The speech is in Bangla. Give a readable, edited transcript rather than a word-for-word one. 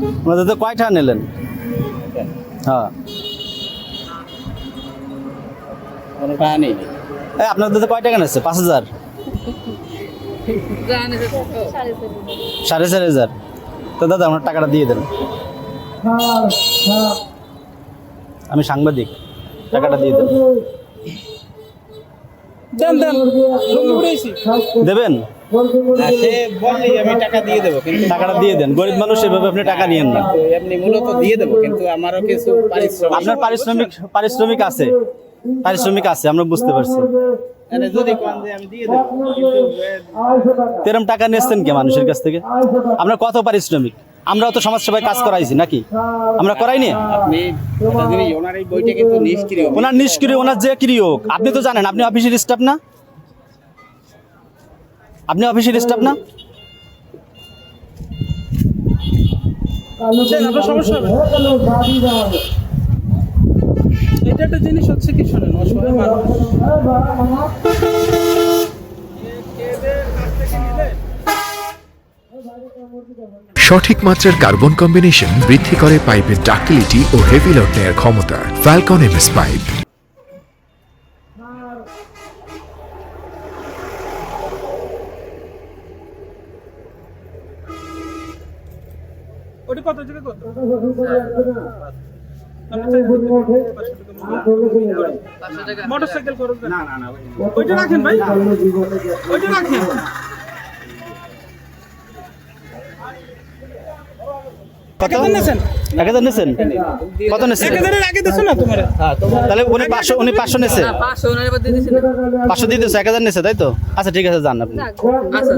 আপনাদের তো কয় টাকা নিলেন? হ্যাঁ, কোনো টাকা নেই। এই আপনাদের তো কয় টাকা নিচ্ছে? 5,000, 4,500। তো দাদা আমার টাকাটা দিয়ে দেন, আমি সাংবাদিক, টাকাটা দিয়ে দেন। দেবেন? সে বললেই আমি টাকা দিয়ে দেবো, কিন্তু টাকাটা দিয়ে দেন, গরিব মানুষ এভাবে আপনি টাকা নিয়েন না। তো এমনি মূলত দিয়ে দেবো, কিন্তু আমারও কিছু আপনার পারিশ্রমিক আছে, পারিশ্রমিক আছে, আমরা বুঝতে পারছি। মানে যদি কোন যে আমি দিয়ে দেবো, কিন্তু তেরম টাকা নিচ্ছেন কে মানুষের কাছ থেকে? আমরা কত পারিশ্রমিক? আমরাও তো সমাজ সেবায় কাজ করাইছি নাকি? আমরা করাইনি? আপনি একটা জিনিস, ওনার এই বইটা কিন্তু নিষ্ক্রিয়। ওনার নিষ্ক্রিয়, ওনার যে ক্রিয় আপনি তো জানেন, আপনি অফিসের স্টাফ না? আপনি অফিসের স্টাফ না? সমস্যা হবে। এটা একটা জিনিস হচ্ছে কি, শোনেন, অসহায় মানুষ সঠিক মাত্রার কার্বন কম্বিনেশন বৃদ্ধি করে পাইপের ডাক্টিলিটি ও হেভি লোড নেয়ার ক্ষমতা। Falcon MS pipe. ওটা কত থেকে কত? মোটরসাইকেল করুন না, না, ওইটা রাখেন ভাই, ওইটা রাখেন। কত নিয়েছেন? 1,000 নিয়েছেন? কত নিয়েছেন? 1000-এর আগে দিছো না তোমার? তাহলে উনি 500 নিয়েছে, 500 দিয়ে দিয়েছে, 1,000 নিয়েছে, তাই তো? আচ্ছা ঠিক আছে, যান আপনি। আচ্ছা।